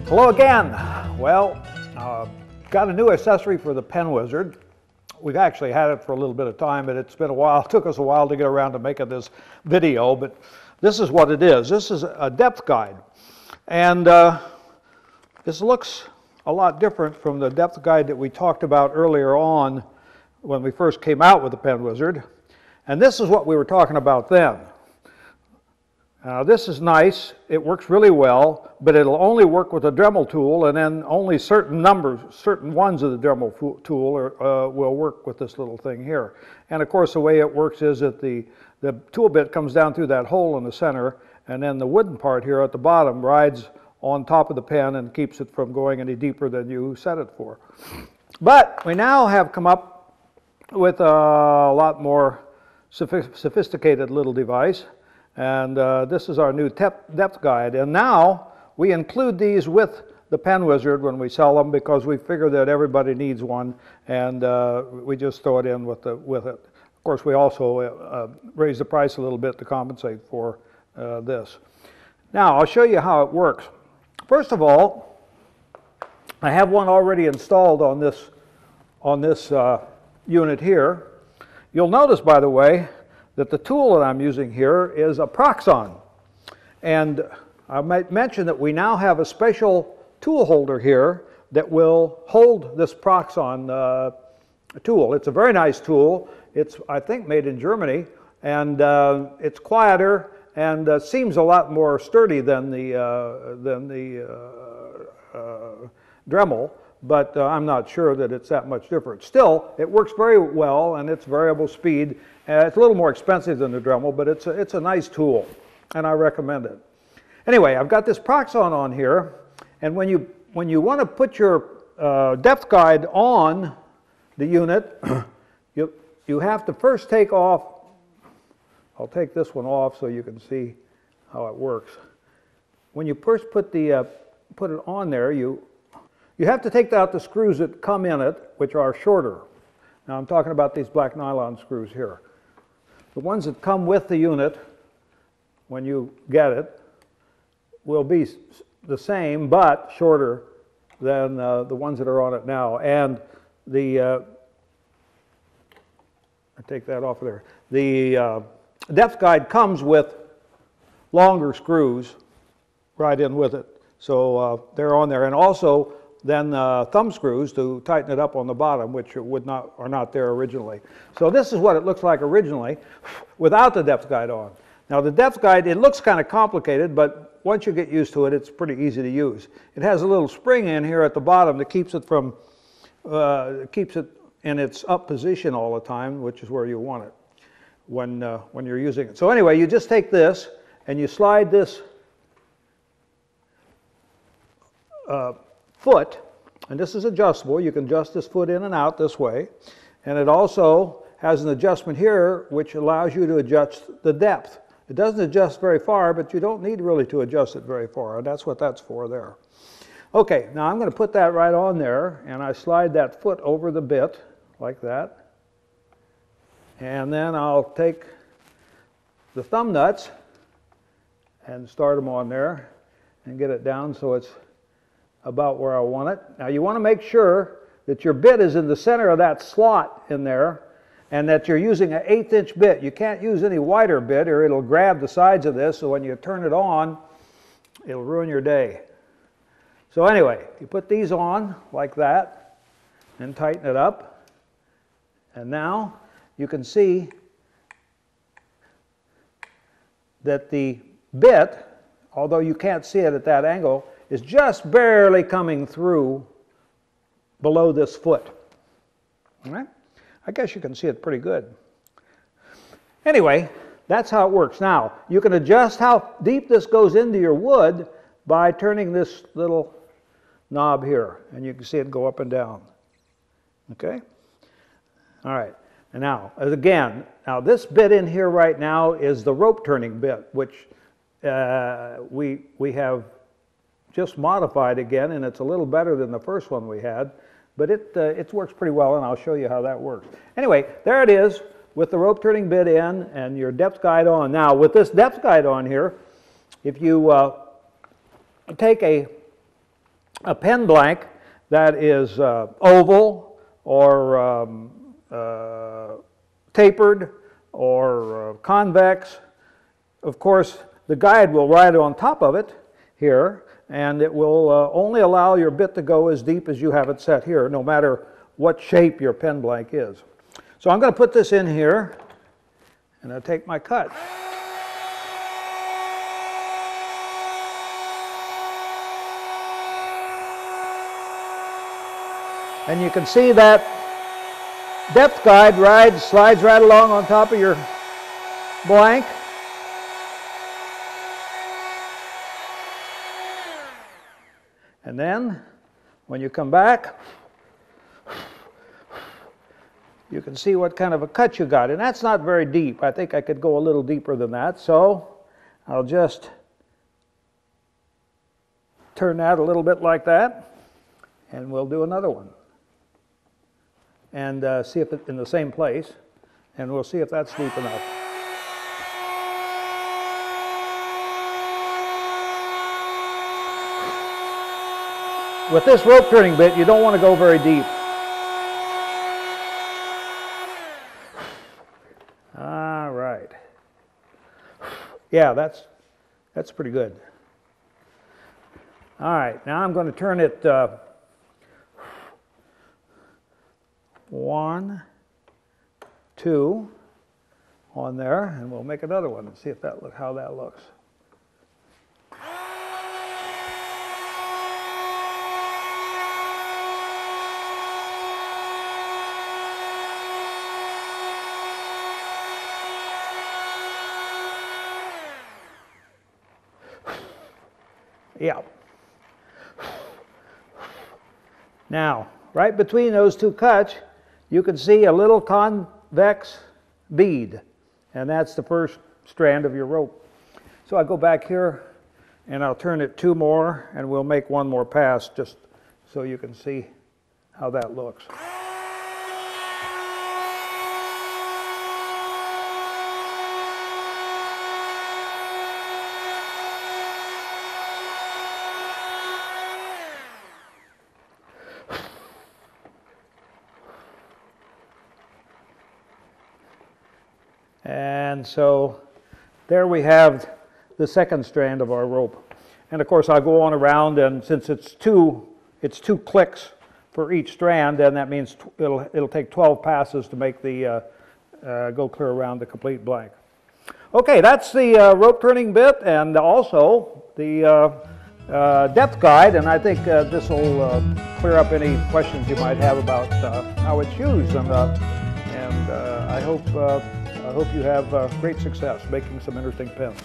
Hello again. Well, got a new accessory for the Pen Wizard. We've actually had it for a little bit of time, but it's been a while. It took us a while to get around to making this video, but this is what it is. This is a depth guide. And this looks a lot different from the depth guide that we talked about earlier on when we first came out with the Pen Wizard. And this is what we were talking about then. This is nice. It works really well, but it'll only work with the Dremel tool, and then only certain ones of the Dremel tool will work with this little thing here. And of course, the way it works is that the tool bit comes down through that hole in the center, and then the wooden part here at the bottom rides on top of the pen and keeps it from going any deeper than you set it for. But we now have come up with a lot more sophisticated little device. And this is our new depth guide. And now we include these with the Pen Wizard when we sell them, because we figure that everybody needs one, and we just throw it in with it. Of course, we also raise the price a little bit to compensate for this. Now, I'll show you how it works. First of all, I have one already installed on this unit here. You'll notice, by the way, that the tool that I'm using here is a Proxxon. And I might mention that we now have a special tool holder here that will hold this Proxxon tool. It's a very nice tool. It's, I think, made in Germany, and it's quieter and seems a lot more sturdy than the Dremel. But I'm not sure that it's that much different. Still, it works very well, and it's variable speed. It's a little more expensive than the Dremel, but it's a nice tool, and I recommend it. Anyway, I've got this Proxxon on here, and when you want to put your depth guide on the unit, you have to first take off. I'll take this one off so you can see how it works. When you first put it on there, you have to take out the screws that come in it, which are shorter. Now I'm talking about these black nylon screws here. The ones that come with the unit, when you get it, will be the same but shorter than the ones that are on it now. And I take that off of there. The depth guide comes with longer screws right in with it. So they're on there. And also then thumb screws to tighten it up on the bottom, which are not there originally. So this is what it looks like originally without the depth guide on. Now the depth guide, it looks kind of complicated, but once you get used to it, it's pretty easy to use. It has a little spring in here at the bottom that keeps it in its up position all the time, which is where you want it when you're using it. So anyway, you just take this and you slide this foot, and this is adjustable. You can adjust this foot in and out this way, and it also has an adjustment here which allows you to adjust the depth. It doesn't adjust very far, but you don't need really to adjust it very far, and that's what that's for there. Okay, now I'm going to put that right on there, and I slide that foot over the bit like that, and then I'll take the thumb nuts and start them on there and get it down so it's about where I want it. Now you want to make sure that your bit is in the center of that slot in there, and that you're using an 1/8 inch bit. You can't use any wider bit or it'll grab the sides of this, so when you turn it on, it'll ruin your day. So anyway, you put these on like that and tighten it up, and now you can see that the bit, although you can't see it at that angle, is just barely coming through below this foot. All right? I guess you can see it pretty good. Anyway, that's how it works. Now, you can adjust how deep this goes into your wood by turning this little knob here, and you can see it go up and down. Okay? All right. And now, again, this bit in here right now is the rope turning bit, which we have just modified again, and it's a little better than the first one we had, but it works pretty well, and I'll show you how that works. Anyway, there it is with the rope turning bit in and your depth guide on. Now, with this depth guide on here, if you take a a pen blank that is oval or tapered or convex, of course, the guide will ride on top of it here, and it will only allow your bit to go as deep as you have it set here, no matter what shape your pen blank is. So I'm going to put this in here, and I'll take my cut. And you can see that depth guide slides right along on top of your blank. And then, when you come back, you can see what kind of a cut you got. And that's not very deep. I think I could go a little deeper than that. So, I'll just turn that a little bit like that. And we'll do another one. And see if it's in the same place. And we'll see if that's deep enough. With this rope turning bit, you don't want to go very deep. All right. Yeah, that's pretty good. All right, now I'm going to turn it 1, 2 on there, and we'll make another one and see if how that looks. Yeah. Now, right between those two cuts, you can see a little convex bead, and that's the first strand of your rope. So I go back here, and I'll turn it 2 more, and we'll make one more pass just so you can see how that looks. And so there we have the second strand of our rope. And of course I'll go on around, and since it's two clicks for each strand, and that means it'll take 12 passes to make the go clear around the complete blank. Okay, that's the rope turning bit, and also the depth guide, and I think this will clear up any questions you might have about how it's used, and I hope you have great success making some interesting pens.